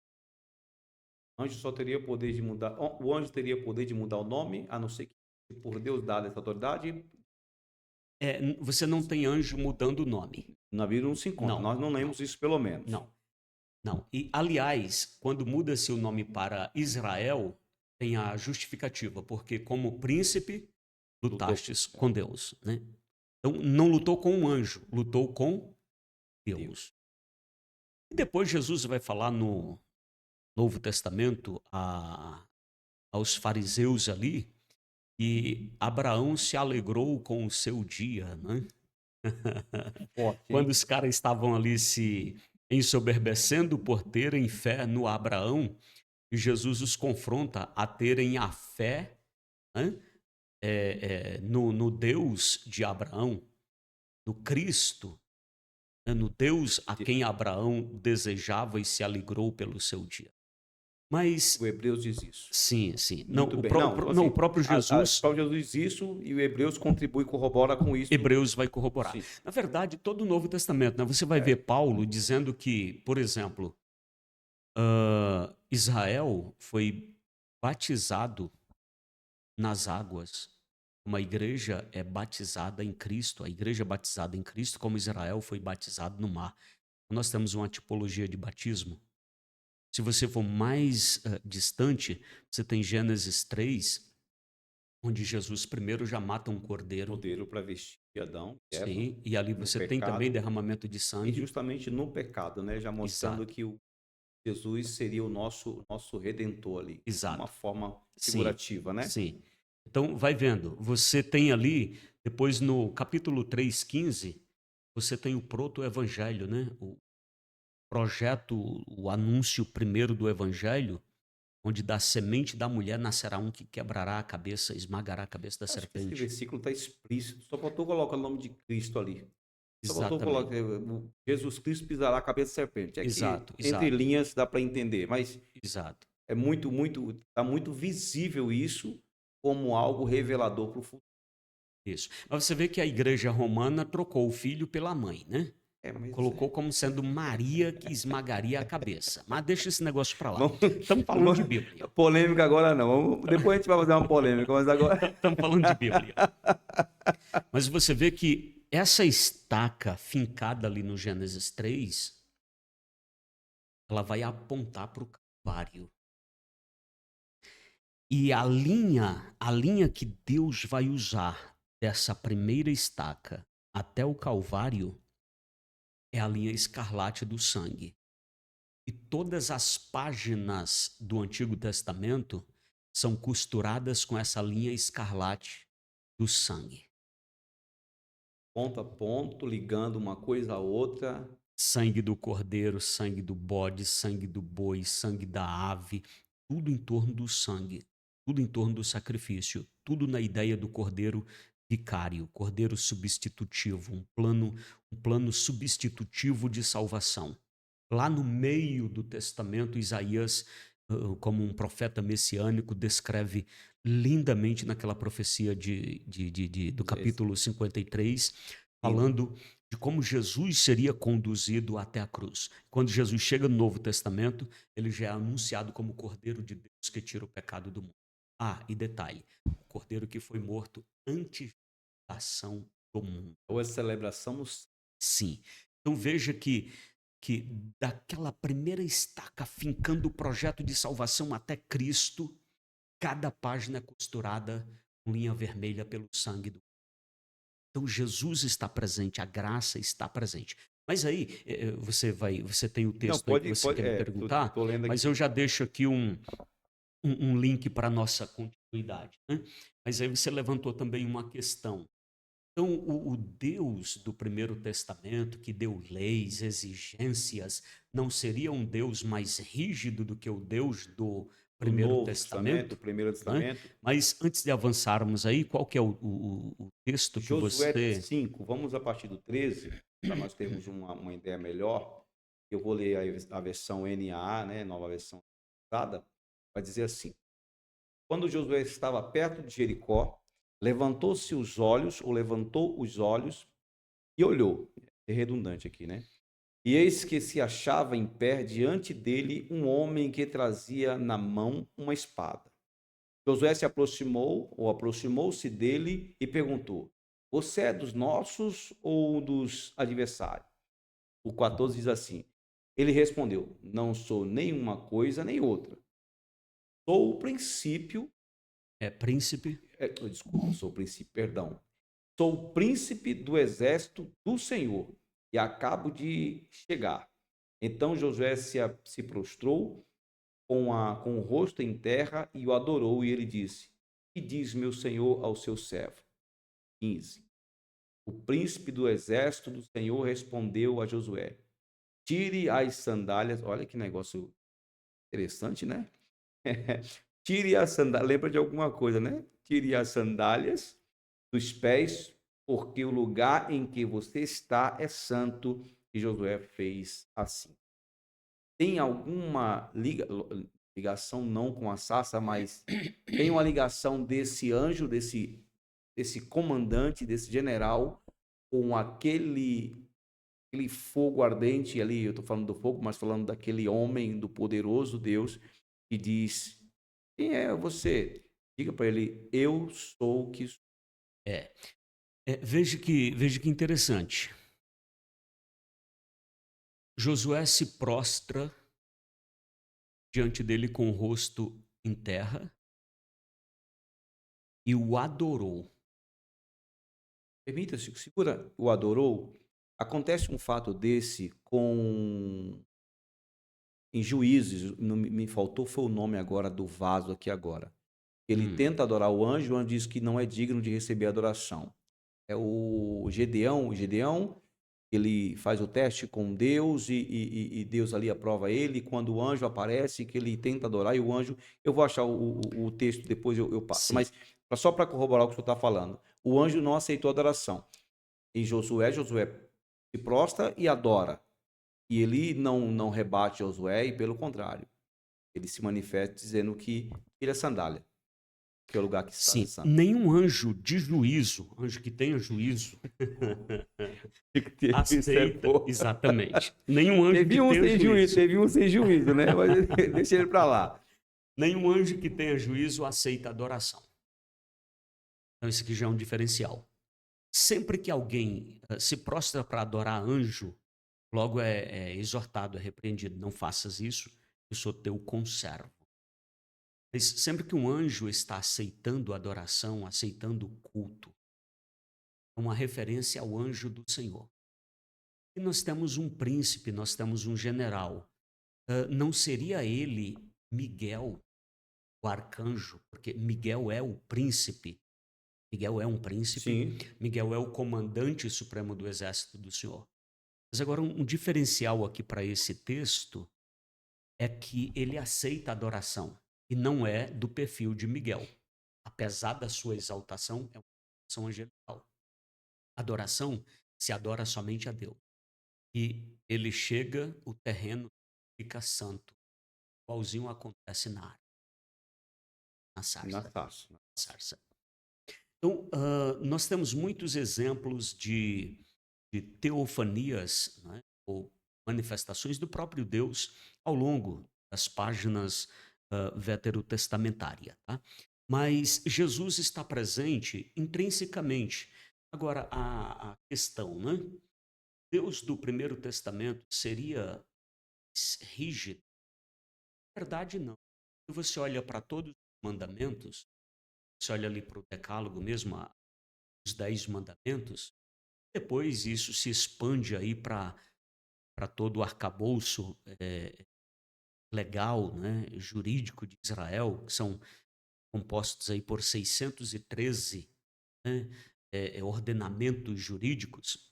O anjo só teria poder de mudar. O anjo teria poder de mudar o nome, a não ser que por Deus dada essa autoridade. Você não tem anjo mudando o nome. Na Bíblia não se encontra. Não, Nós não lemos isso, pelo menos. Não. E, aliás, quando muda-se o nome para Israel, tem a justificativa, porque como príncipe, lutastes com Deus. Né? Então, não lutou com um anjo, lutou com Deus. E depois Jesus vai falar no Novo Testamento aos fariseus ali, e Abraão se alegrou com o seu dia, né? Quando os caras estavam ali se ensoberbecendo por terem fé no Abraão, e Jesus os confronta a terem a fé, né? No Deus de Abraão, no Cristo, né? No Deus a quem Abraão desejava e se alegrou pelo seu dia. Mas o Hebreus diz isso. Sim. Muito bem. O próprio Jesus. O próprio Jesus diz isso e o Hebreus contribui e corrobora com isso. Hebreus vai corroborar. Sim. Na verdade, todo o Novo Testamento, né? Você vai ver Paulo dizendo que, por exemplo, Israel foi batizado nas águas. Uma igreja é batizada em Cristo. A igreja é batizada em Cristo, como Israel foi batizado no mar. Nós temos uma tipologia de batismo. Se você for mais distante, você tem Gênesis 3, onde Jesus primeiro já mata um cordeiro. Cordeiro para vestir Adão. Sim, e ali você tem também derramamento de sangue. E justamente no pecado, né? Já mostrando que o Jesus seria o nosso redentor ali. Exato. De uma forma figurativa, né? Sim. Então, vai vendo. Você tem ali, depois no capítulo 3:15, você tem o proto-evangelho, né? O projeto, o anúncio primeiro do evangelho, onde da semente da mulher nascerá um que quebrará a cabeça, esmagará a cabeça da serpente. Esse versículo está explícito. Só faltou colocar o nome de Cristo ali. Só faltou Exatamente. colocar Jesus Cristo pisará a cabeça da serpente. Exato. Entre linhas dá para entender, mas Exato. é está muito visível isso como algo revelador para o futuro. Isso. Mas você vê que a igreja romana trocou o filho pela mãe, né? Colocou como sendo Maria que esmagaria a cabeça. Mas deixa esse negócio para lá. Estamos falando de Bíblia. Polêmica agora não. Depois a gente vai fazer uma polêmica, mas agora... Estamos falando de Bíblia. Mas você vê que essa estaca fincada ali no Gênesis 3, ela vai apontar para o Calvário. E a linha que Deus vai usar dessa primeira estaca até o Calvário é a linha escarlate do sangue. E todas as páginas do Antigo Testamento são costuradas com essa linha escarlate do sangue. Ponto a ponto, ligando uma coisa a outra. Sangue do cordeiro, sangue do bode, sangue do boi, sangue da ave, tudo em torno do sangue, tudo em torno do sacrifício, tudo na ideia do cordeiro vicário, cordeiro substitutivo, um plano substitutivo de salvação. Lá no meio do Testamento, Isaías, como um profeta messiânico, descreve lindamente naquela profecia do capítulo 53, falando de como Jesus seria conduzido até a cruz. Quando Jesus chega no Novo Testamento, ele já é anunciado como o Cordeiro de Deus que tira o pecado do mundo. E detalhe, o Cordeiro que foi morto antes da ação do mundo. Ou a celebração. Sim. Então veja que daquela primeira estaca fincando o projeto de salvação até Cristo, cada página é costurada com linha vermelha pelo sangue do. Então Jesus está presente, a graça está presente. Mas aí você tem o Não, texto aí que pode, você pode, quer me perguntar, tô lendo mas aqui. eu já deixo aqui um link para a nossa continuidade, né? Mas aí você levantou também uma questão. Então, o Deus do Primeiro Testamento, que deu leis, exigências, não seria um Deus mais rígido do que o Deus do Do Primeiro Novo Testamento, Testamento? Primeiro Né? Testamento. Mas antes de avançarmos aí, qual que é o texto que Josué você... 5, vamos a partir do 13, para nós termos uma ideia melhor. Eu vou ler a versão NAA, né, nova versão usada, vai dizer assim: quando Josué estava perto de Jericó, levantou os olhos e olhou. É redundante aqui, né? E eis que se achava em pé diante dele um homem que trazia na mão uma espada. Josué se aproximou, ou aproximou-se dele e perguntou: você é dos nossos ou dos adversários? O 14 diz assim: ele respondeu: não sou nenhuma coisa nem outra. Sou o princípio, príncipe? desculpa, sou o princípio, perdão. Sou o príncipe do exército do Senhor e acabo de chegar. Então Josué se prostrou com o rosto em terra e o adorou, e ele disse: que diz meu senhor ao seu servo? 15. O príncipe do exército do Senhor respondeu a Josué: tire as sandálias. Olha que negócio interessante, né? Tire as sandálias. Lembra de alguma coisa, né? Tire as sandálias dos pés, porque o lugar em que você está é santo. E Josué fez assim. Tem alguma ligação não com a sarça, mas tem uma ligação desse anjo, desse comandante, desse general, com aquele fogo ardente ali. Eu estou falando do fogo, mas falando daquele homem, do poderoso Deus, que diz: quem é você? Diga para ele: eu sou o que sou. É. Veja que interessante. Josué se prostra diante dele com o rosto em terra e o adorou. Permita-se, segura o adorou. Acontece um fato desse em Juízes, não me faltou foi o nome agora do vaso aqui agora. Ele tenta adorar o anjo diz que não é digno de receber adoração. É o Gedeão, ele faz o teste com Deus e Deus ali aprova ele. Quando o anjo aparece, que ele tenta adorar, e o anjo, eu vou achar o texto, depois eu passo. Sim. Mas só para corroborar o que o senhor está falando, o anjo não aceitou a adoração. Em Josué se prostra e adora. E ele não rebate Josué, e pelo contrário, ele se manifesta dizendo que tira a sandália, que é o lugar que está Sim, santo. nenhum anjo de juízo, anjo que tenha juízo, Isso é aceita, bom. exatamente. Nenhum anjo que tenha juízo, Teve um sem juízo, né? Mas deixa ele para lá. nenhum anjo que tenha juízo aceita adoração. Então, esse aqui já é um diferencial. Sempre que alguém se prostra para adorar anjo, logo é exortado, é repreendido. Não faças isso, eu sou teu conservo. Mas sempre que um anjo está aceitando a adoração, aceitando o culto, é uma referência ao anjo do Senhor. E nós temos um príncipe, nós temos um general. Não seria ele Miguel, o arcanjo? Porque Miguel é o príncipe. Miguel é um príncipe. Sim. Miguel é o comandante supremo do exército do Senhor. Mas agora um diferencial aqui para esse texto é que ele aceita a adoração e não é do perfil de Miguel. Apesar da sua exaltação, é uma adoração angelical. Adoração se adora somente a Deus. E ele chega, o terreno fica santo. Igualzinho acontece na árvore, na Na sarça. sarça. Então, nós temos muitos exemplos de teofanias, né, ou manifestações do próprio Deus ao longo das páginas veterotestamentárias. Tá? Mas Jesus está presente intrinsecamente. Agora, a questão, né? Deus do Primeiro Testamento seria rígido? Na verdade, não. Se você olha para todos os mandamentos, você olha ali para o decálogo mesmo, os 10 mandamentos, depois isso se expande aí para todo o arcabouço legal, né, jurídico de Israel, que são compostos aí por 613, né, ordenamentos jurídicos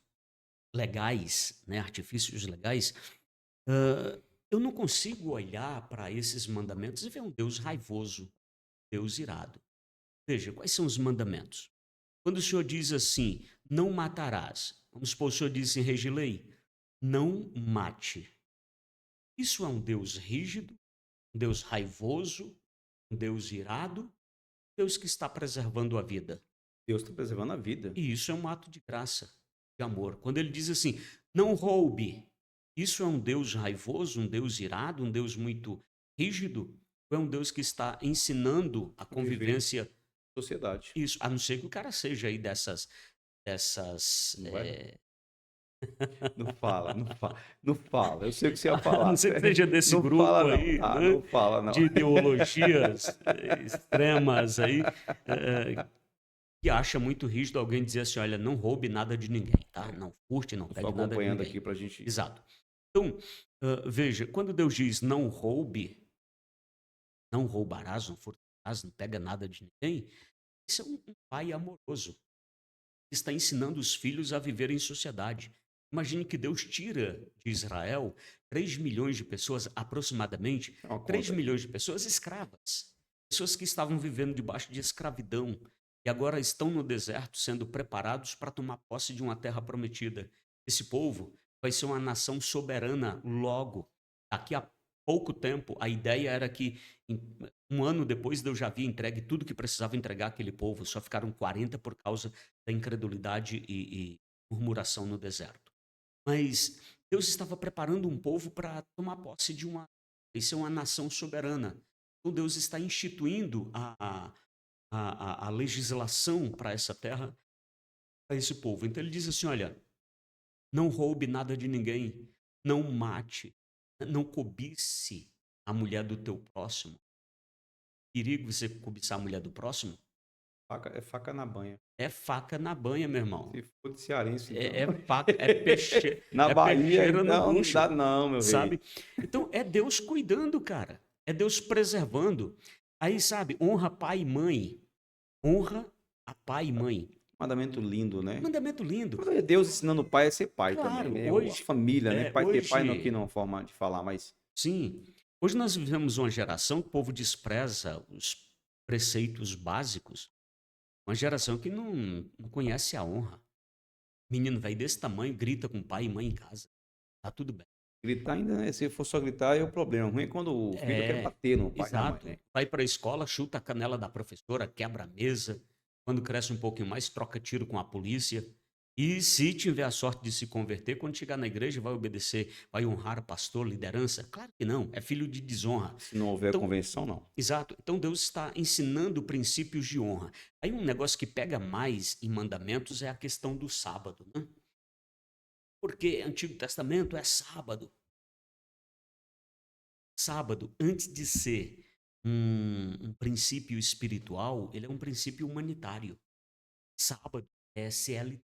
legais, né, artifícios legais. Eu não consigo olhar para esses mandamentos e ver um Deus raivoso, Deus irado. Veja, quais são os mandamentos? Quando o Senhor diz assim, não matarás, vamos supor, o Senhor diz em Regilei, não mate. Isso é um Deus rígido, um Deus raivoso, um Deus irado, um Deus que está preservando a vida. Deus está preservando a vida. E isso é um ato de graça, de amor. Quando ele diz assim, não roube, isso é um Deus raivoso, um Deus irado, um Deus muito rígido, ou é um Deus que está ensinando a Viver convivência? sociedade. Isso, a não ser que o cara seja aí dessas Não vai? Não fala, não fala, não fala. Eu sei o que você ia a falar. não ser que seja desse Não grupo fala, não. aí, Ah, né, não fala, não. de ideologias extremas aí, que acha muito rígido alguém dizer assim, olha, não roube nada de ninguém, tá? Não furte, não Estou pegue nada de acompanhando ninguém. aqui para a gente. Exato. Então, veja, quando Deus diz não roube, não roubarás, não furtarás, não pega nada de ninguém, isso é um pai amoroso que está ensinando os filhos a viver em sociedade. Imagine que Deus tira de Israel 3 milhões de pessoas, aproximadamente, É uma 3 conta aqui. milhões de pessoas escravas. Pessoas que estavam vivendo debaixo de escravidão e agora estão no deserto sendo preparados para tomar posse de uma terra prometida. Esse povo vai ser uma nação soberana logo. Daqui a pouco tempo, a ideia era que um ano depois Deus já havia entregue tudo que precisava entregar àquele povo, só ficaram 40 por causa da incredulidade e murmuração no deserto. Mas Deus estava preparando um povo para tomar posse de ser uma nação soberana. Então Deus está instituindo a legislação para essa terra, para esse povo. Então ele diz assim, olha, não roube nada de ninguém, não mate, não cobice a mulher do teu próximo. Perigo você cobiçar a mulher do próximo? É faca na banha. É faca na banha, meu irmão. Se for de cearense, então. É faca, Na é Bahia, peixeira no então, não bucho, dá não, meu rei. sabe? Então é Deus cuidando, cara. É Deus preservando. Aí, sabe, honra pai e mãe. Honra a pai e mãe. Mandamento lindo, né? Mandamento lindo. Mas é Deus ensinando o pai a ser pai Claro, também. hoje, A família, né? Pai ter pai não hoje, aqui não é uma forma de falar, mas sim. Hoje nós vivemos uma geração que o povo despreza os preceitos básicos. Uma geração que não conhece a honra. Menino velho desse tamanho grita com pai e mãe em casa. Tá tudo bem. gritar ainda, né? Se for só gritar, é o problema. Ruim é quando o filho quer bater no pai e na mãe, Exato. né? Vai para a escola, chuta a canela da professora, quebra a mesa. Quando cresce um pouquinho mais, troca tiro com a polícia. E se tiver a sorte de se converter, quando chegar na igreja, vai obedecer, vai honrar pastor, liderança? Claro que não, é filho de desonra. Se não houver Então, convenção, não. exato. Então Deus está ensinando princípios de honra. Aí um negócio que pega mais em mandamentos é a questão do sábado, né? Porque Antigo Testamento é sábado. Sábado, antes de ser um princípio espiritual, ele é um princípio humanitário. Sábado é CLT.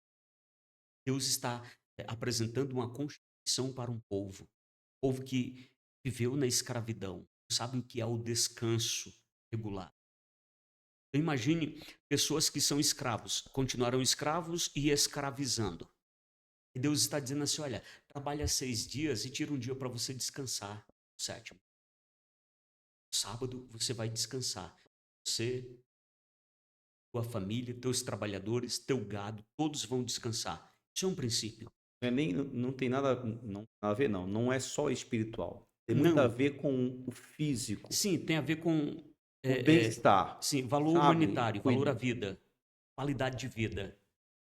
Deus está apresentando uma constituição para um povo que viveu na escravidão, não sabe o que é o descanso regular. Então, imagine pessoas que são escravos, continuarão escravos e escravizando. E Deus está dizendo assim, olha, trabalha 6 dias e tira um dia para você descansar, o 7º. Sábado você vai descansar. Você, tua família, teus trabalhadores, teu gado, todos vão descansar. Isso é um princípio. Não tem nada, não, a ver, não. Não é só espiritual. Tem muito a Não. ver com o físico, Sim, tem a ver com o bem-estar. sim, valor Sabe? humanitário, valor à vida, qualidade de vida.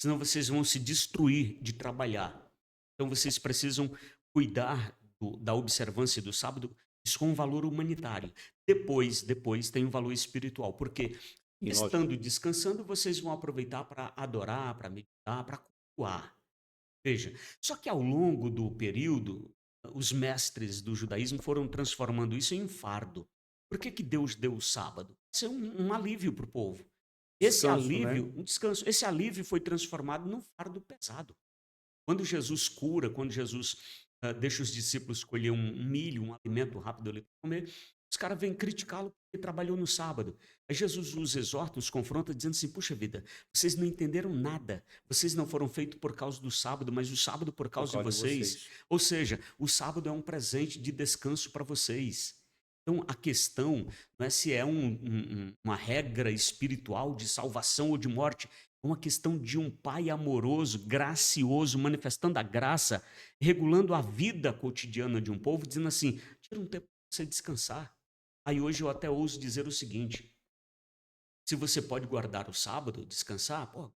Senão vocês vão se destruir de trabalhar. Então vocês precisam cuidar da observância do sábado, isso com um valor humanitário. Depois tem um valor espiritual, porque estando descansando, vocês vão aproveitar para adorar, para meditar, para cultuar. Veja, só que ao longo do período, os mestres do judaísmo foram transformando isso em um fardo. Por que Deus deu o sábado? ser um alívio para o povo. Esse Descanso, né? alívio, um descanso, esse alívio foi transformado num fardo pesado. Quando Jesus cura, quando Jesus deixa os discípulos escolher um milho, um alimento rápido ali para comer, os caras vêm criticá-lo porque trabalhou no sábado. Aí Jesus os exorta, os confronta, dizendo assim: puxa vida, vocês não entenderam nada. Vocês não foram feitos por causa do sábado, mas o sábado por Por causa de causa de vocês. vocês. Ou seja, o sábado é um presente de descanso para vocês. Então, a questão não é se é uma regra espiritual de salvação ou de morte, é uma questão de um pai amoroso, gracioso, manifestando a graça, regulando a vida cotidiana de um povo, dizendo assim: tira um tempo para você descansar. Aí hoje eu até ouso dizer o seguinte: se você pode guardar o sábado, descansar, pô,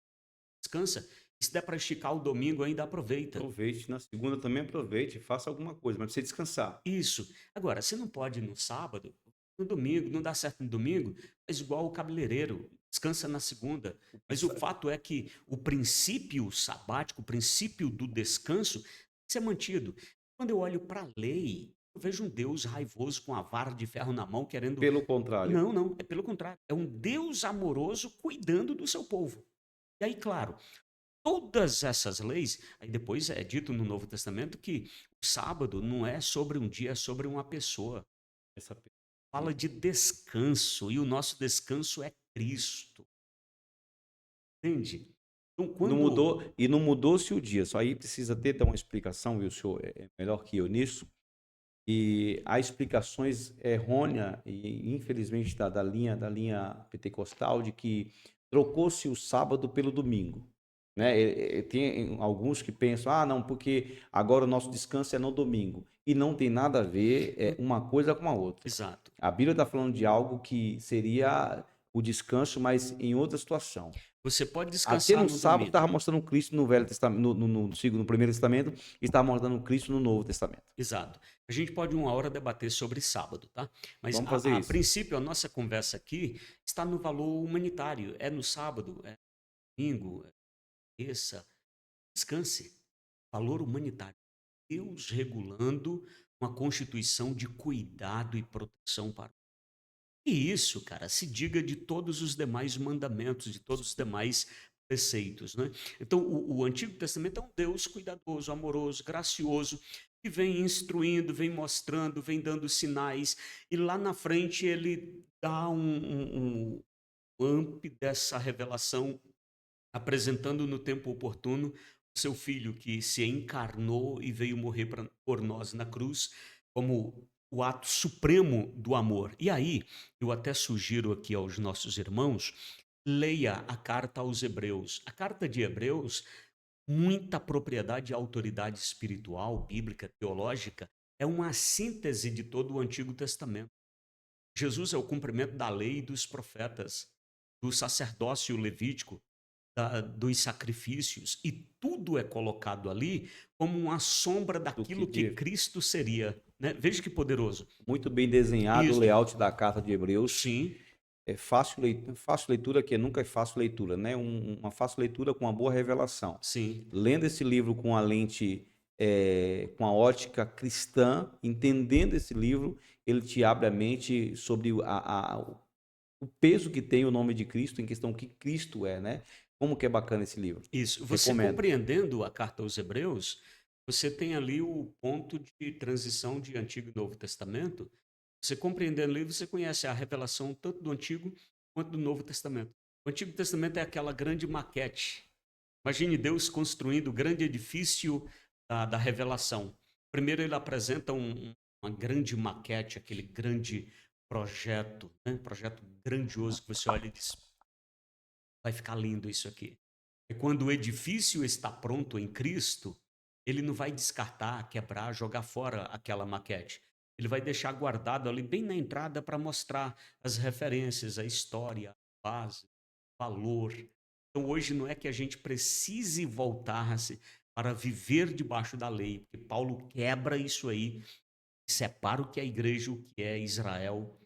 descansa. E se der para esticar o domingo, ainda aproveita. Aproveite. Na segunda também aproveite. Faça alguma coisa, mas pra você descansar. Isso. Agora, você não pode ir no sábado, no domingo, não dá certo no domingo, mas igual o cabeleireiro, descansa na segunda. Mas o Isso é- fato é que o princípio sabático, o princípio do descanso, tem que ser mantido. Quando eu olho para a lei, eu vejo um Deus raivoso com a vara de ferro na mão, querendo. Pelo contrário. Não, não, é pelo contrário. É um Deus amoroso cuidando do seu povo. E aí, claro, todas essas leis, aí depois é dito no Novo Testamento que o sábado não é sobre um dia, é sobre uma pessoa. Essa... Fala de descanso, e o nosso descanso é Cristo. Entende? Então, Não quando. mudou, e não mudou-se o dia. Só aí precisa ter uma explicação, e o senhor é melhor que eu nisso. E há explicações errôneas, e infelizmente da linha pentecostal, de que trocou-se o sábado pelo domingo. Né? Tem alguns que pensam, ah, não, porque agora o nosso descanso é no domingo. E não tem nada a ver uma coisa com a outra. Exato. A Bíblia está falando de algo que seria o descanso, mas em outra situação. Você pode Até descansar no no sábado domingo. estava mostrando Cristo no Velho Testamento, no Primeiro Testamento, e estava mostrando Cristo no Novo Testamento. Exato. A gente pode uma hora debater sobre sábado, tá? Mas Vamos fazer a isso. princípio, a nossa conversa aqui está no valor humanitário. É no sábado, é no domingo, é terça. Descanse. Valor humanitário. Deus regulando uma constituição de cuidado e proteção para. E isso, cara, se diga de todos os demais mandamentos, de todos os demais preceitos, né? Então, o Antigo Testamento é um Deus cuidadoso, amoroso, gracioso, que vem instruindo, vem mostrando, vem dando sinais, e lá na frente ele dá um amp dessa revelação, apresentando no tempo oportuno o seu filho que se encarnou e veio morrer por nós na cruz, como o ato supremo do amor. E aí, eu até sugiro aqui aos nossos irmãos, leia a carta aos Hebreus. A carta de Hebreus, muita propriedade e autoridade espiritual, bíblica, teológica, é uma síntese de todo o Antigo Testamento. Jesus é o cumprimento da lei e dos profetas, do sacerdócio levítico, dos sacrifícios, e tudo é colocado ali como uma sombra Do daquilo que que Cristo seria. Né? Veja que poderoso. muito bem desenhado o Isso, layout da carta de Hebreus. sim, É fácil leitura, que nunca é fácil leitura, né? Uma fácil leitura com uma boa revelação. sim, Lendo esse livro com a lente, com a ótica cristã, entendendo esse livro, ele te abre a mente sobre o peso que tem o nome de Cristo, em questão que Cristo é, né? Como que é bacana esse livro. isso. Você Recomendo. compreendendo a carta aos Hebreus, você tem ali o ponto de transição de Antigo e Novo Testamento. Você compreendendo ali, você conhece a revelação tanto do Antigo quanto do Novo Testamento. O Antigo Testamento é aquela grande maquete. Imagine Deus construindo o grande edifício da revelação. Primeiro ele apresenta uma grande maquete, aquele grande projeto, né? Projeto grandioso que você olha e diz, vai ficar lindo isso aqui. E quando o edifício está pronto em Cristo, ele não vai descartar, quebrar, jogar fora aquela maquete. Ele vai deixar guardado ali bem na entrada para mostrar as referências, a história, a base, o valor. Então hoje não é que a gente precise voltar-se para viver debaixo da lei, porque Paulo quebra isso aí, separa o que é igreja, o que é Israel,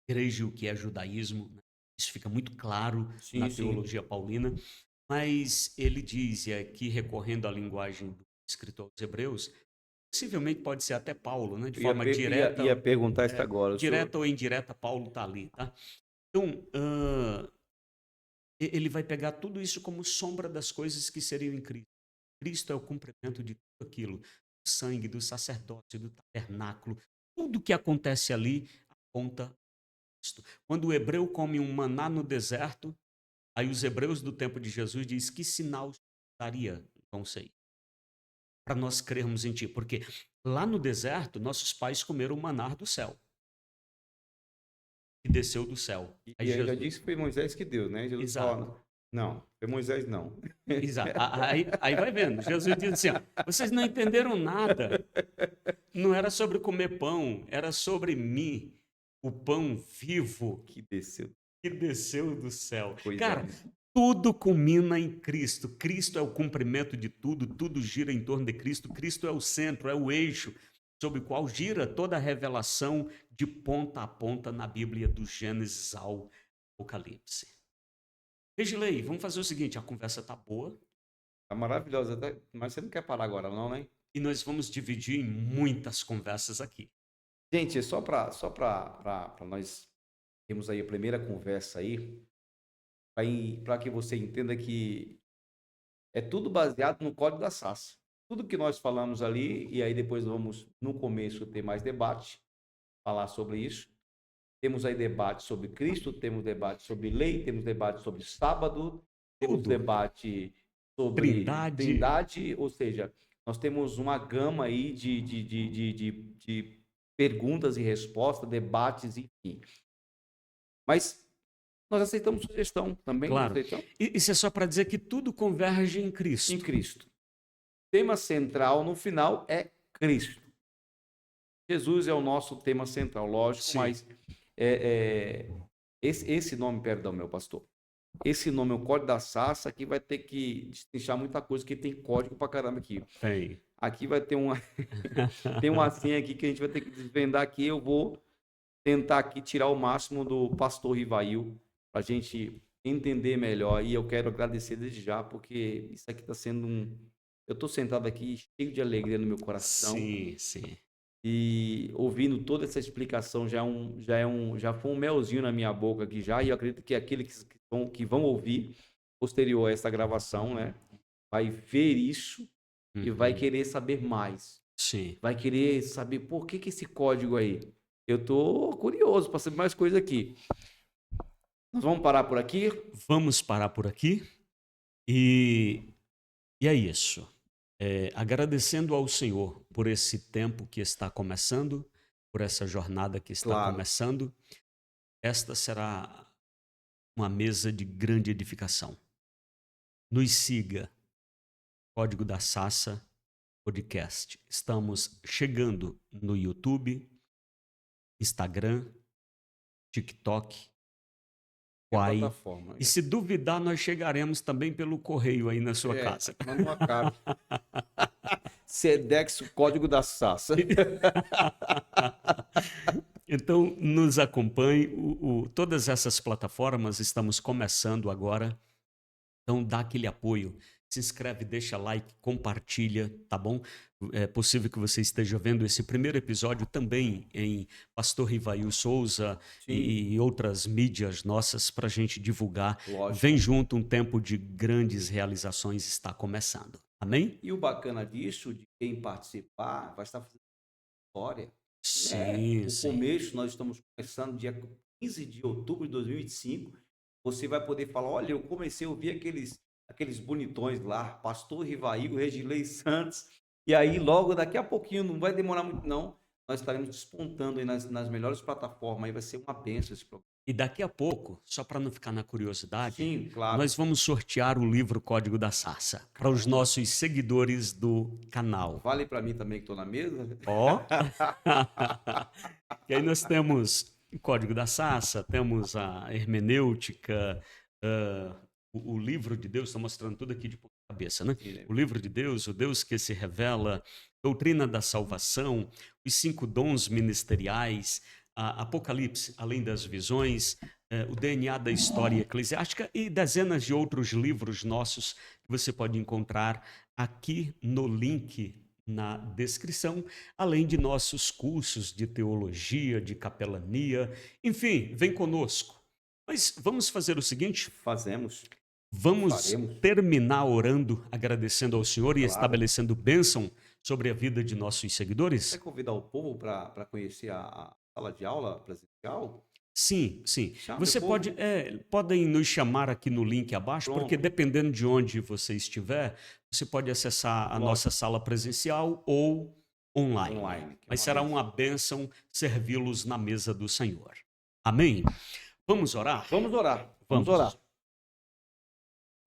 igreja, o que é judaísmo, né? Isso fica muito claro na Sim, sim. teologia paulina, mas ele diz, e aqui recorrendo à linguagem do escritor aos Hebreus, possivelmente pode ser até Paulo, né? De Eu ia, forma pe- ia, direta, ia perguntar isso agora. O senhor, direta ou indireta, Paulo está ali, tá? Então, ele vai pegar tudo isso como sombra das coisas que seriam em Cristo. Cristo é o cumprimento de tudo aquilo, do sangue, do sacerdócio, do tabernáculo, tudo que acontece ali aponta a Cristo. Quando o hebreu come um maná no deserto, aí os hebreus do tempo de Jesus diz que sinal daria, não sei, para nós crermos em ti, porque lá no deserto nossos pais comeram o maná do céu, que desceu do céu. Aí E ainda Jesus, disse que foi Moisés que deu, né? Jesus exato. fala, não, foi Moisés não. Exato. Aí vai vendo. Jesus diz assim: ó, vocês não entenderam nada. Não era sobre comer pão, era sobre mim, o pão vivo Que desceu, que desceu do céu. coisa Cara, linda. tudo culmina em Cristo. Cristo é o cumprimento de tudo, tudo gira em torno de Cristo. Cristo é o centro, é o eixo sobre o qual gira toda a revelação de ponta a ponta na Bíblia, do Gênesis ao Apocalipse. Regilei, vamos fazer o seguinte: a conversa tá boa, Tá maravilhosa, mas você não quer parar agora não, né? e nós vamos dividir em muitas conversas aqui. Gente, só para nós termos aí a primeira conversa aí, para que você entenda que é tudo baseado no código da SASS. Tudo que nós falamos ali, e aí depois vamos, no começo, ter mais debate, falar sobre isso. Temos aí debate sobre Cristo, temos debate sobre lei, temos debate sobre sábado, temos Tudo. debate sobre Trindade. trindade, ou seja, nós temos uma gama aí de perguntas e respostas, debates, enfim. Mas nós aceitamos sugestão também, Claro. aceitamos Isso é só para dizer que tudo converge em Cristo. em Cristo. Tema central no final é Cristo. Jesus é o nosso tema central, lógico, Sim. mas esse nome, perdão, meu pastor, esse nome, o código da Sassa, aqui vai ter que destrinchar muita coisa, que tem código pra caramba aqui. Tem. Aqui vai ter tem uma senha aqui que a gente vai ter que desvendar aqui. Eu vou tentar aqui tirar o máximo do pastor Rivail para a gente entender melhor. E eu quero agradecer desde já, porque isso aqui está sendo eu estou sentado aqui cheio de alegria no meu coração. Sim, sim. E ouvindo toda essa explicação já foi um melzinho na minha boca aqui já, e eu acredito que aqueles que vão ouvir posterior a essa gravação, né, vai ver isso e vai querer saber mais. Sim. Vai querer saber por que esse código aí. Eu tô curioso para saber mais coisa aqui. Nós vamos parar por aqui? Vamos parar por aqui. E é isso. Agradecendo ao Senhor por esse tempo que está começando, por essa jornada que está Claro. começando. Esta será uma mesa de grande edificação. Nos siga, Código da Sassa Podcast. Estamos chegando no YouTube, Instagram, TikTok, Quai. Plataforma. E se duvidar, nós chegaremos também pelo correio aí na sua casa. Mas não acabe. Sedex, o código da Sassa. Então, nos acompanhe. Todas essas plataformas estamos começando agora. Então, dá aquele apoio. Se inscreve, deixa like, compartilha, tá bom? É possível que você esteja vendo esse primeiro episódio também em Pastor Rivail Souza e outras mídias nossas para a gente divulgar. Lógico. Vem junto, um tempo de grandes realizações está começando. Amém? E o bacana disso, de quem participar, vai estar fazendo história. Sim, O começo, nós estamos começando dia 15 de outubro de 2025. Você vai poder falar, olha, eu comecei a ouvir aqueles bonitões lá, Pastor Rivail, Regilei Santos, e aí logo daqui a pouquinho, não vai demorar muito não, nós estaremos despontando aí nas melhores plataformas, aí vai ser uma bênção esse programa. E daqui a pouco, só para não ficar na curiosidade, Sim, claro. nós vamos sortear o livro Código da Sassa para os nossos seguidores do canal. Vale para mim também que estou na mesa? Ó! E aí nós temos o Código da Sassa, temos a hermenêutica, o livro de Deus, estou mostrando tudo aqui de ponta cabeça, né? Sim, né? O livro de Deus, o Deus que se revela, doutrina da salvação, os 5 dons ministeriais, Apocalipse, além das visões, o DNA da história eclesiástica e dezenas de outros livros nossos que você pode encontrar aqui no link na descrição, além de nossos cursos de teologia, de capelania, enfim, vem conosco. Mas vamos fazer o seguinte: Fazemos, vamos faremos. terminar orando, agradecendo ao Senhor e Claro. estabelecendo bênção sobre a vida de nossos seguidores? Quer convidar o povo para conhecer a sala de aula presencial? Sim, sim. Chame Você o povo. podem nos chamar aqui no link abaixo, porque Pronto. dependendo de onde você estiver, você pode acessar a Lógico. nossa sala presencial ou online. Online, que é Mas uma será bênção. uma bênção servi-los na mesa do Senhor. Amém? Vamos orar? Vamos orar. Vamos. Vamos orar.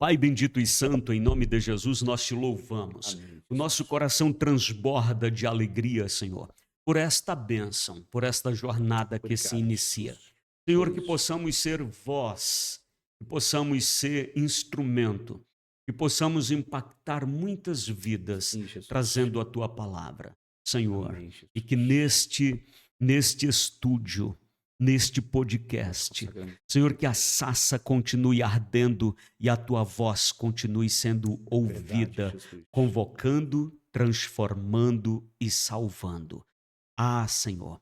Pai bendito e santo, em nome de Jesus, nós te louvamos. Amém. O nosso coração transborda de alegria, Senhor, por esta bênção, por esta jornada que se Obrigado, inicia. Jesus. Senhor, Por que isso. possamos ser voz, que possamos ser instrumento, que possamos impactar muitas vidas, Sim, Jesus. trazendo a tua palavra, Senhor. Amém, Jesus. E que neste estúdio, neste podcast, Consagramos. Senhor, que a sassa continue ardendo e a tua voz continue sendo ouvida, Verdade, Jesus. convocando, transformando e salvando. Ah, Senhor,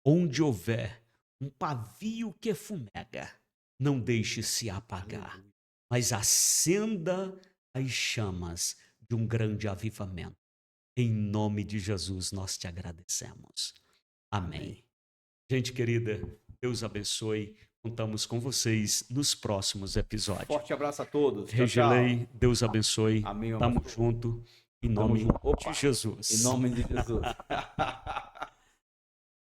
onde houver um pavio que fumega, não deixe se apagar, Aleluia. mas acenda as chamas de um grande avivamento. Em nome de Jesus nós te agradecemos. Amém. Amém. Gente querida, Deus abençoe. Contamos com vocês nos próximos episódios. Forte abraço a todos. Tchau, Regelei, Deus abençoe. Amém, meu Tamo pastor. junto. Em Tamo nome junto. Opa. de Jesus. Em nome de Jesus.